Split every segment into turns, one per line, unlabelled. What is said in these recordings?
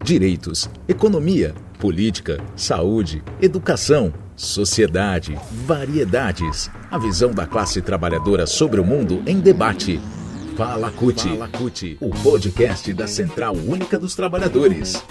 direitos, economia, política, saúde, educação, sociedade, variedades. A visão da classe trabalhadora sobre o mundo em debate. Fala CUT, o podcast da Central Única dos Trabalhadores.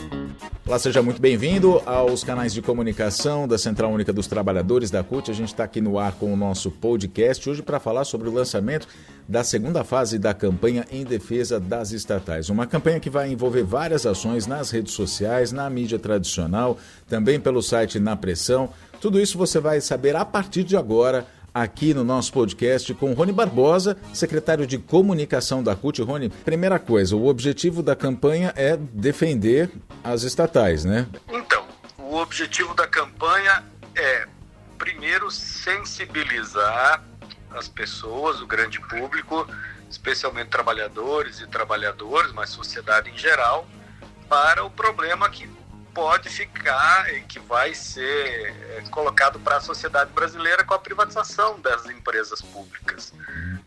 Olá, seja muito bem-vindo aos canais de comunicação da Central Única dos Trabalhadores da CUT. A gente está aqui no ar com o nosso podcast hoje para falar sobre o lançamento da segunda fase da campanha em defesa das estatais. Uma campanha que vai envolver várias ações nas redes sociais, na mídia tradicional, também pelo site Na Pressão. Tudo isso você vai saber a partir de agora aqui no nosso podcast com Rony Barbosa, secretário de comunicação da CUT. Rony, primeira coisa, o objetivo da campanha é defender as estatais, né?
Então, o objetivo da campanha é, primeiro, sensibilizar as pessoas, o grande público, especialmente trabalhadores e trabalhadoras, mas sociedade em geral, para o problema que pode ficar e que vai ser colocado para a sociedade brasileira com a privatização das empresas públicas,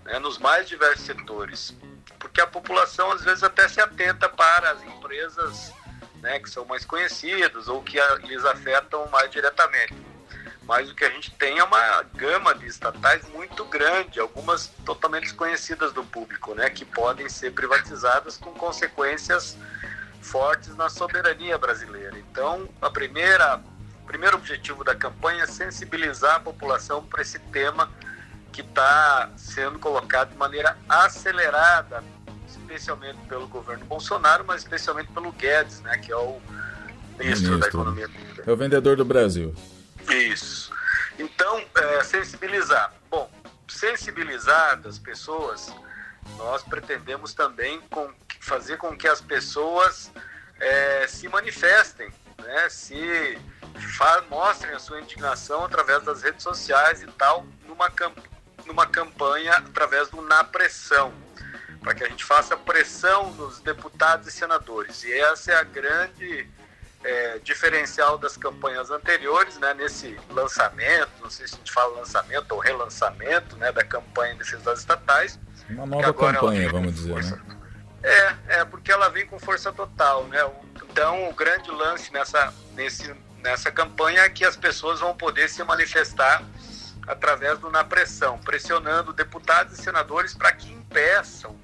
né, nos mais diversos setores. Porque a população, às vezes, até se atenta para as empresas, né, que são mais conhecidas ou que lhes afetam mais diretamente. Mas o que a gente tem é uma gama de estatais muito grande, algumas totalmente desconhecidas do público, né, que podem ser privatizadas com consequências fortes na soberania brasileira. Então, o primeiro objetivo da campanha é sensibilizar a população para esse tema que está sendo colocado de maneira acelerada, especialmente pelo governo Bolsonaro, mas especialmente pelo Guedes, né, que é o ministro da Economia.
É o vendedor do Brasil.
Isso. Então, sensibilizar. Bom, sensibilizar as pessoas, nós pretendemos também fazer com que as pessoas se manifestem, né? Mostrem a sua indignação através das redes sociais e tal, numa campanha através do Na Pressão, para que a gente faça pressão nos deputados e senadores. E essa é a grande diferencial das campanhas anteriores, né? Nesse lançamento, não sei se a gente fala lançamento ou relançamento, né, da campanha em defesa das estatais.
Uma nova campanha, vamos dizer, né?
Porque ela vem com força total, né? Então, o grande lance nessa campanha é que as pessoas vão poder se manifestar através do Na Pressão, pressionando deputados e senadores para que impeçam,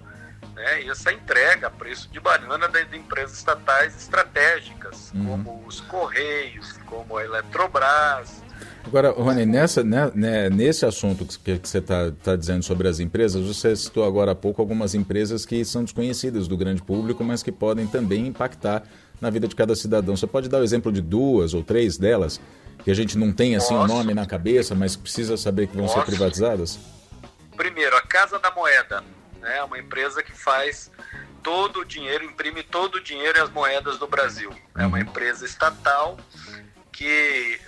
né, essa entrega a preço de banana de empresas estatais estratégicas, como os Correios, como a Eletrobras.
Agora, Rony, nesse assunto que você está dizendo sobre as empresas, você citou agora há pouco algumas empresas que são desconhecidas do grande público, mas que podem também impactar na vida de cada cidadão. Você pode dar o exemplo de 2 ou 3 delas, que a gente não tem assim o nome na cabeça, mas precisa saber que vão ser privatizadas?
Primeiro, a Casa da Moeda, né, uma empresa que faz todo o dinheiro, imprime todo o dinheiro e as moedas do Brasil. É uma empresa estatal que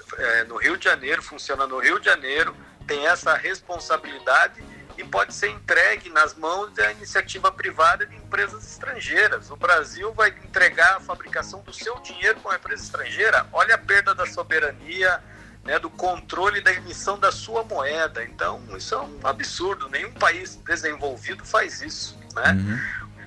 no Rio de Janeiro, funciona no Rio de Janeiro, tem essa responsabilidade e pode ser entregue nas mãos da iniciativa privada de empresas estrangeiras. O Brasil vai entregar a fabricação do seu dinheiro para uma empresa estrangeira? Olha a perda da soberania, né, do controle da emissão da sua moeda. Então, isso é um absurdo. Nenhum país desenvolvido faz isso, né?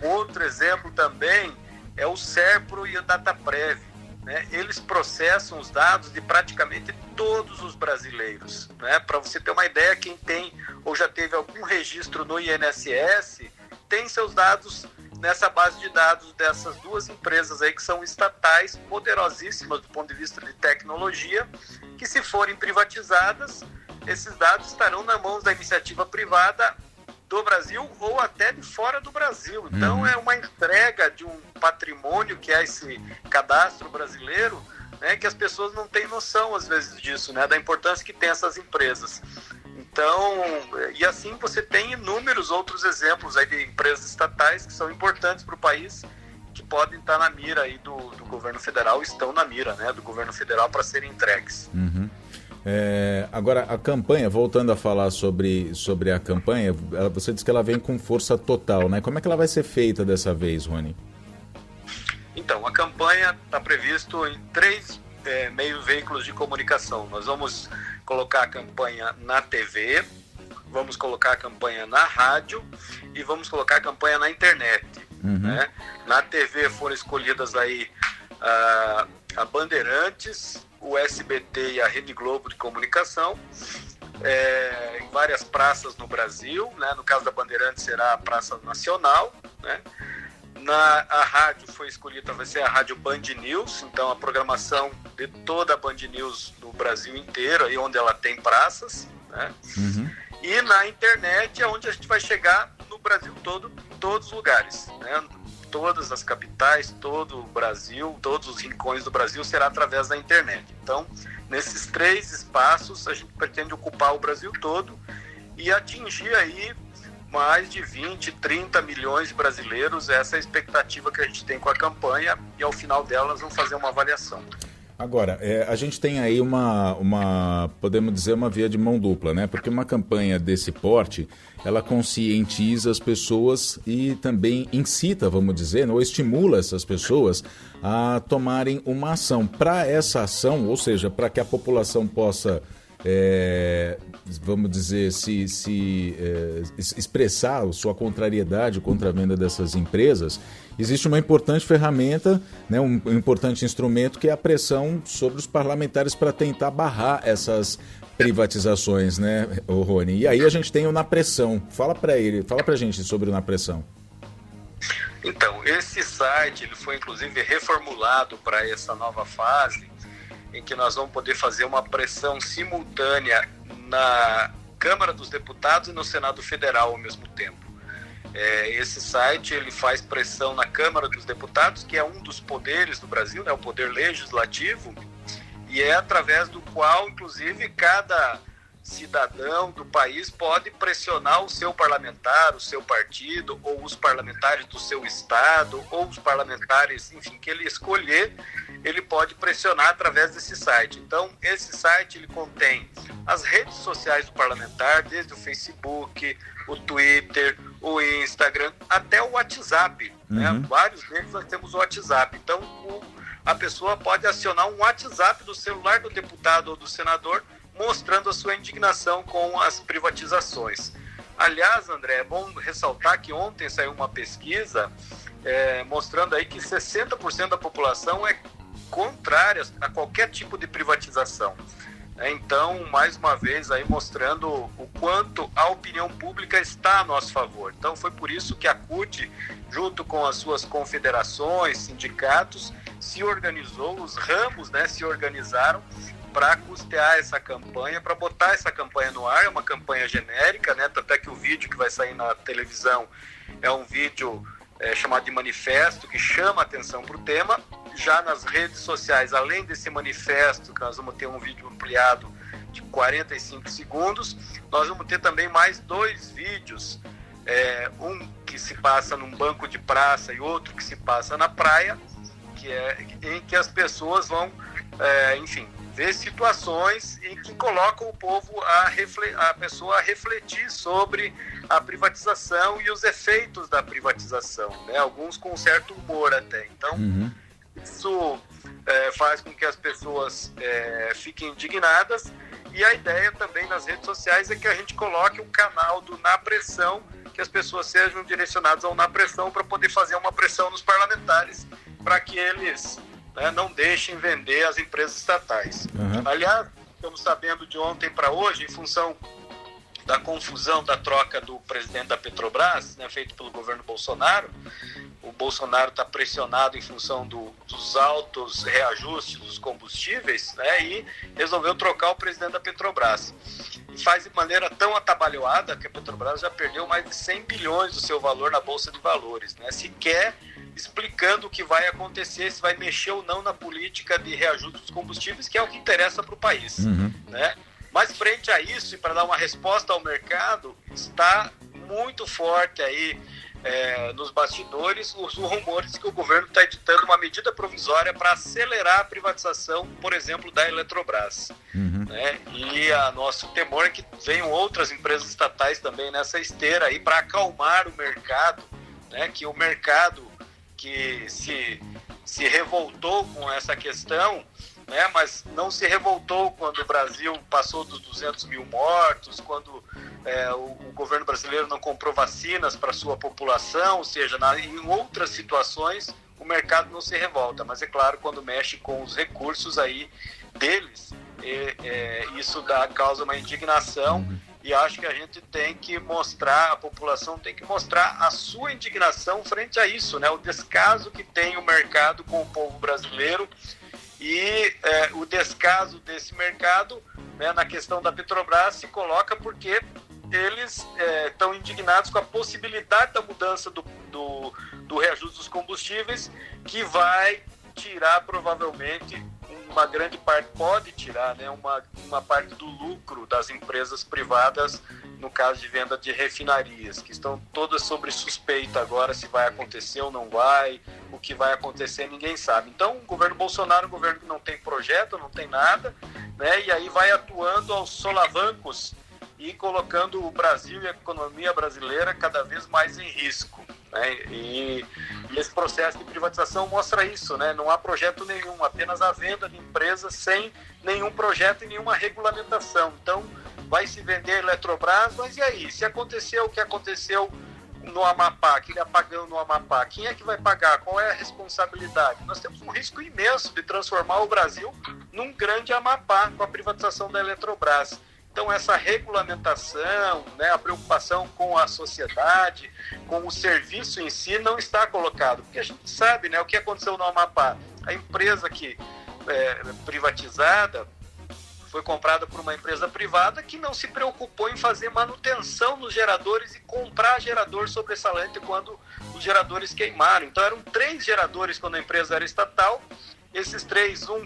Outro exemplo também é o Serpro e o Dataprev. Né, eles processam os dados de praticamente todos os brasileiros. Né? Para você ter uma ideia, quem tem ou já teve algum registro no INSS tem seus dados nessa base de dados dessas duas empresas aí que são estatais, poderosíssimas do ponto de vista de tecnologia, que se forem privatizadas, esses dados estarão nas mãos da iniciativa privada do Brasil ou até de fora do Brasil. Então é uma entrega de um patrimônio que é esse cadastro brasileiro, né, que as pessoas não têm noção às vezes disso, né, da importância que tem essas empresas. Então, e assim você tem inúmeros outros exemplos aí de empresas estatais que são importantes para o país, que podem estar na mira aí do governo federal, estão na mira, né, do governo federal para serem entregues.
Agora, a campanha, voltando a falar sobre a campanha, você disse que ela vem com força total, né? Como é que ela vai ser feita dessa vez, Rony?
Então, a campanha está previsto em 3 veículos de comunicação. Nós vamos colocar a campanha na TV, vamos colocar a campanha na rádio e vamos colocar a campanha na internet. Né? Na TV foram escolhidas aí a Bandeirantes, o SBT e a Rede Globo de Comunicação, em várias praças no Brasil, né? No caso da Bandeirantes será a Praça Nacional, né? A rádio foi escolhida, vai ser a Rádio Band News, então a programação de toda a Band News no Brasil inteiro, aí onde ela tem praças, né? E na internet é onde a gente vai chegar no Brasil todo, em todos os lugares, né? Todas as capitais, todo o Brasil, todos os rincões do Brasil será através da internet. Então, nesses 3 espaços, a gente pretende ocupar o Brasil todo e atingir aí mais de 20, 30 milhões de brasileiros. Essa é a expectativa que a gente tem com a campanha e ao final dela nós vamos fazer uma avaliação.
Agora, a gente tem aí podemos dizer, uma via de mão dupla, né? Porque uma campanha desse porte, ela conscientiza as pessoas e também incita, vamos dizer, ou estimula essas pessoas a tomarem uma ação. Para essa ação, ou seja, para que a população possa, vamos dizer, expressar a sua contrariedade contra a venda dessas empresas, existe uma importante ferramenta, né, um importante instrumento, que é a pressão sobre os parlamentares para tentar barrar essas privatizações, né, Rony? E aí a gente tem o Na Pressão. Fala pra gente sobre o Na Pressão.
Então, esse site ele foi inclusive reformulado para essa nova fase, em que nós vamos poder fazer uma pressão simultânea na Câmara dos Deputados e no Senado Federal ao mesmo tempo. Esse site ele faz pressão na Câmara dos Deputados, que é um dos poderes do Brasil, né, o poder legislativo, e é através do qual, inclusive, cada cidadão do país pode pressionar o seu parlamentar, o seu partido, ou os parlamentares do seu estado, ou os parlamentares, enfim, que ele escolher, ele pode pressionar através desse site. Então, esse site ele contém as redes sociais do parlamentar, desde o Facebook, o Twitter, o Instagram, até o WhatsApp, né? Vários deles nós temos o WhatsApp. Então, a pessoa pode acionar um WhatsApp do celular do deputado ou do senador, mostrando a sua indignação com as privatizações. Aliás, André, é bom ressaltar que ontem saiu uma pesquisa mostrando aí que 60% da população é contrária a qualquer tipo de privatização. Então, mais uma vez, aí mostrando o quanto a opinião pública está a nosso favor. Então, foi por isso que a CUT, junto com as suas confederações, sindicatos, se organizou, os ramos, né, se organizaram para custear essa campanha, para botar essa campanha no ar. É uma campanha genérica, né? Até que o vídeo que vai sair na televisão é um vídeo chamado de manifesto, que chama a atenção para o tema. Já nas redes sociais, além desse manifesto, que nós vamos ter um vídeo ampliado de 45 segundos, nós vamos ter também mais 2 vídeos, um que se passa num banco de praça e outro que se passa na praia, em que as pessoas vão, enfim, ver situações em que colocam o povo, a pessoa a refletir sobre a privatização e os efeitos da privatização, né? Alguns com certo humor até. Então, isso faz com que as pessoas fiquem indignadas, e a ideia também nas redes sociais é que a gente coloque um canal do Na Pressão, que as pessoas sejam direcionadas ao Na Pressão para poder fazer uma pressão nos parlamentares para que eles não deixem vender as empresas estatais. Aliás, estamos sabendo de ontem para hoje, em função da confusão da troca do presidente da Petrobras, né, feito pelo governo Bolsonaro. O Bolsonaro está pressionado em função dos altos reajustes dos combustíveis, né, e resolveu trocar o presidente da Petrobras. E faz de maneira tão atabalhoada que a Petrobras já perdeu mais de 100 bilhões do seu valor na Bolsa de Valores, né, sequer explicando o que vai acontecer, se vai mexer ou não na política de reajuste dos combustíveis, que é o que interessa para o país, né? Mas frente a isso, e para dar uma resposta ao mercado, está muito forte aí nos bastidores os rumores que o governo está editando uma medida provisória para acelerar a privatização, por exemplo, da Eletrobras. Né? E nosso temor é que venham outras empresas estatais também nessa esteira aí para acalmar o mercado, né? Que o mercado que se revoltou com essa questão, né, mas não se revoltou quando o Brasil passou dos 200 mil mortos, quando o governo brasileiro não comprou vacinas para a sua população, ou seja, em outras situações o mercado não se revolta. Mas é claro, quando mexe com os recursos aí deles, isso causa uma indignação. E acho que a gente tem que mostrar, a população tem que mostrar a sua indignação frente a isso, né? O descaso que tem o mercado com o povo brasileiro e o descaso desse mercado, né, na questão da Petrobras se coloca porque eles estão indignados com a possibilidade da mudança do reajuste dos combustíveis, que vai tirar provavelmente uma grande parte, pode tirar, né, uma parte do lucro das empresas privadas, no caso de venda de refinarias, que estão todas sob suspeita agora se vai acontecer ou não vai, o que vai acontecer ninguém sabe. Então o governo Bolsonaro é um governo que não tem projeto, não tem nada, né, e aí vai atuando aos solavancos e colocando o Brasil e a economia brasileira cada vez mais em risco, né? E esse processo de privatização mostra isso, né? Não há projeto nenhum, apenas a venda de empresas sem nenhum projeto e nenhuma regulamentação. Então, vai se vender a Eletrobras, mas e aí? Se aconteceu o que aconteceu no Amapá, aquele apagão no Amapá, quem é que vai pagar? Qual é a responsabilidade? Nós temos um risco imenso de transformar o Brasil num grande Amapá com a privatização da Eletrobras. Então, essa regulamentação, né, a preocupação com a sociedade, com o serviço em si, não está colocado. Porque a gente sabe, né, o que aconteceu no Amapá. A empresa que privatizada foi comprada por uma empresa privada que não se preocupou em fazer manutenção nos geradores e comprar gerador sobressalente quando os geradores queimaram. Então, eram 3 geradores quando a empresa era estatal. Esses 3, um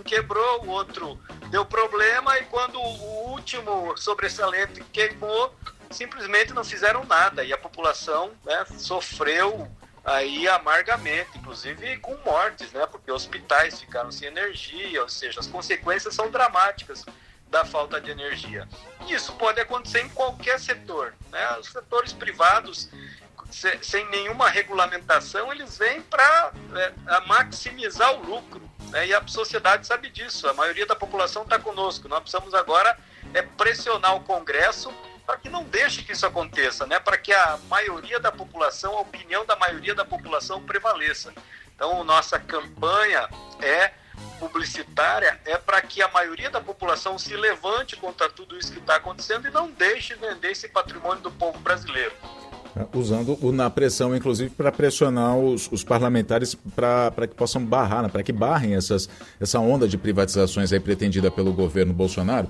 quebrou, o outro deu problema, e quando o último sobressalente queimou, simplesmente não fizeram nada, e a população, né, sofreu aí amargamente, inclusive com mortes, né, porque hospitais ficaram sem energia, ou seja, as consequências são dramáticas da falta de energia. E isso pode acontecer em qualquer setor, né? Os setores privados, sem nenhuma regulamentação, eles vêm para maximizar o lucro, né? E a sociedade sabe disso, a maioria da população está conosco. Nós precisamos agora pressionar o Congresso para que não deixe que isso aconteça, né? Para que a maioria da população, a opinião da maioria da população prevaleça. Então, nossa campanha publicitária é para que a maioria da população se levante contra tudo isso que está acontecendo e não deixe vender esse patrimônio do povo brasileiro.
Usando na pressão, inclusive, para pressionar os parlamentares para que possam barrar, né, para que barrem essa onda de privatizações aí pretendida pelo governo Bolsonaro.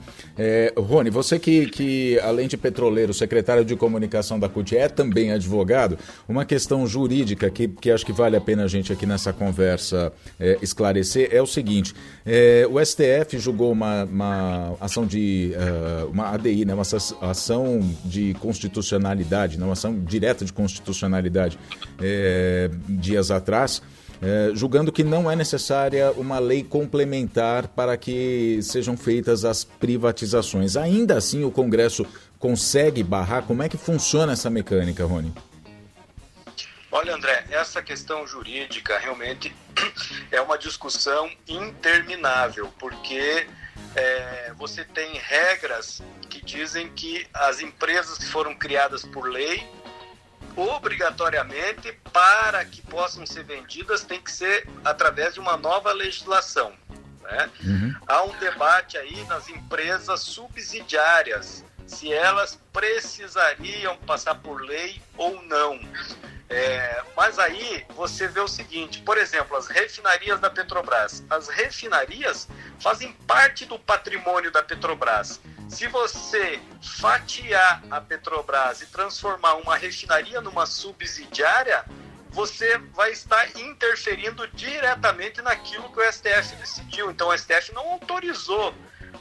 Rony, você que além de petroleiro, secretário de comunicação da CUT, é também advogado, uma questão jurídica que acho que vale a pena a gente aqui nessa conversa esclarecer é o seguinte: o STF julgou uma ação de uma ADI, né, uma ação de constitucionalidade, uma ação direta de constitucionalidade dias atrás, julgando que não é necessária uma lei complementar para que sejam feitas as privatizações. Ainda assim, o Congresso consegue barrar? Como é que funciona essa mecânica, Rony?
Olha, André, essa questão jurídica realmente é uma discussão interminável, porque você tem regras que dizem que as empresas que foram criadas por lei, obrigatoriamente, para que possam ser vendidas, tem que ser através de uma nova legislação, né? Há um debate aí nas empresas subsidiárias, se elas precisariam passar por lei ou não. Mas aí você vê o seguinte, por exemplo, as refinarias da Petrobras. As refinarias fazem parte do patrimônio da Petrobras. Se você fatiar a Petrobras e transformar uma refinaria numa subsidiária, você vai estar interferindo diretamente naquilo que o STF decidiu. Então o STF não autorizou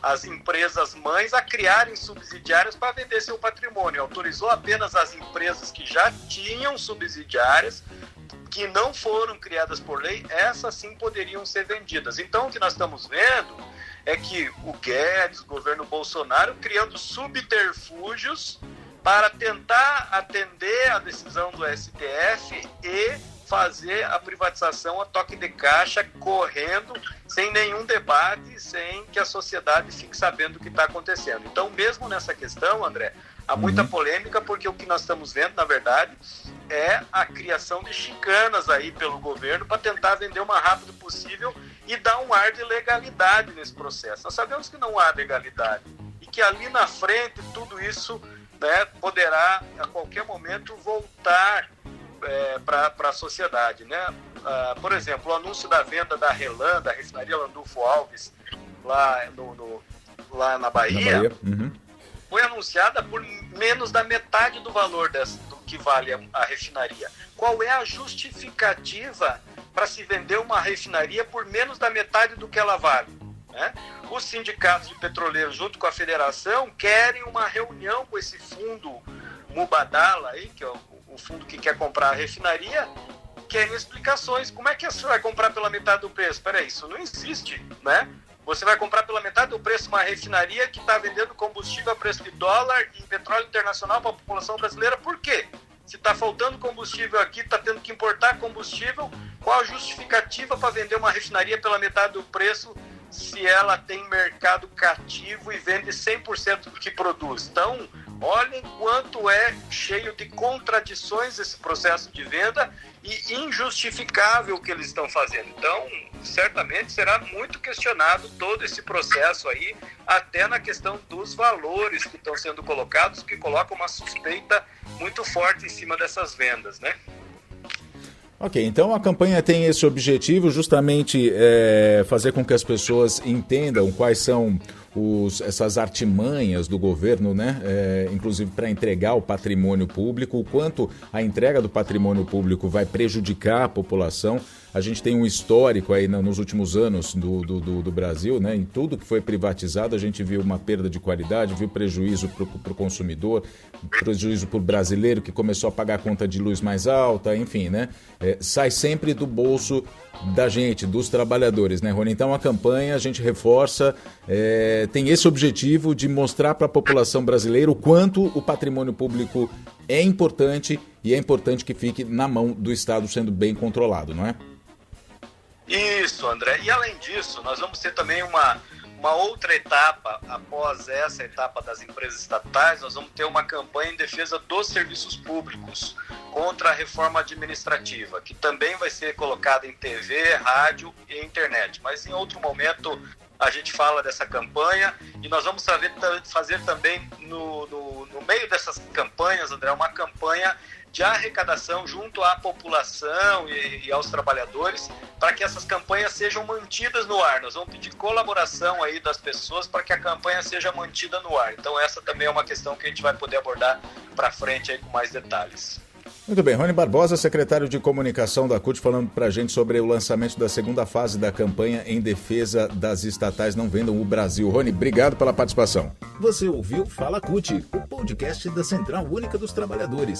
as empresas mães a criarem subsidiárias para vender seu patrimônio. Autorizou apenas as empresas que já tinham subsidiárias, que não foram criadas por lei, essas sim poderiam ser vendidas. Então o que nós estamos vendo é que o Guedes, o governo Bolsonaro, criando subterfúgios para tentar atender a decisão do STF e fazer a privatização a toque de caixa, correndo, sem nenhum debate, sem que a sociedade fique sabendo o que está acontecendo. Então, mesmo nessa questão, André, há muita polêmica, porque o que nós estamos vendo, na verdade, é a criação de chicanas aí pelo governo para tentar vender o mais rápido possível e dar um ar de legalidade nesse processo. Nós sabemos que não há legalidade e que ali na frente tudo isso, né, poderá a qualquer momento voltar para a sociedade, né? Por exemplo, o anúncio da venda da RLAM, da refinaria Landulfo Alves, lá na Bahia.
Uhum.
Foi anunciada por menos da metade do valor do que vale a refinaria. Qual é a justificativa para se vender uma refinaria por menos da metade do que ela vale? Né? Os sindicatos de petroleiros, junto com a federação, querem uma reunião com esse fundo Mubadala, aí, que é o fundo que quer comprar a refinaria, querem explicações. Como é que você vai comprar pela metade do preço? Espera aí, isso não existe, né? Você vai comprar pela metade do preço uma refinaria que está vendendo combustível a preço de dólar e petróleo internacional para a população brasileira. Por quê? Se está faltando combustível aqui, está tendo que importar combustível, qual a justificativa para vender uma refinaria pela metade do preço se ela tem mercado cativo e vende 100% do que produz? Então, olhem quanto é cheio de contradições esse processo de venda e injustificável o que eles estão fazendo. Então, certamente será muito questionado todo esse processo aí, até na questão dos valores que estão sendo colocados, que colocam uma suspeita muito forte em cima dessas vendas, né?
Ok, então a campanha tem esse objetivo, justamente fazer com que as pessoas entendam quais são essas artimanhas do governo, né? Inclusive para entregar o patrimônio público, o quanto a entrega do patrimônio público vai prejudicar a população. A gente tem um histórico aí nos últimos anos do Brasil, né? Em tudo que foi privatizado, a gente viu uma perda de qualidade, viu prejuízo para o consumidor, prejuízo para o brasileiro que começou a pagar a conta de luz mais alta, enfim, né? Sai sempre do bolso da gente, dos trabalhadores, né, Rony? Então a campanha, a gente reforça, tem esse objetivo de mostrar para a população brasileira o quanto o patrimônio público é importante e é importante que fique na mão do Estado sendo bem controlado, não é?
Isso, André. E além disso, nós vamos ter também uma outra etapa, após essa etapa das empresas estatais, nós vamos ter uma campanha em defesa dos serviços públicos contra a reforma administrativa, que também vai ser colocada em TV, rádio e internet. Mas em outro momento a gente fala dessa campanha e nós vamos fazer também no meio dessas campanhas, André, uma campanha de arrecadação junto à população e aos trabalhadores para que essas campanhas sejam mantidas no ar. Nós vamos pedir colaboração aí das pessoas para que a campanha seja mantida no ar. Então essa também é uma questão que a gente vai poder abordar para frente aí com mais detalhes.
Muito bem, Rony Barbosa, secretário de Comunicação da CUT, falando para a gente sobre o lançamento da segunda fase da campanha em defesa das estatais Não Vendam o Brasil. Rony, obrigado pela participação.
Você ouviu Fala CUT, o podcast da Central Única dos Trabalhadores.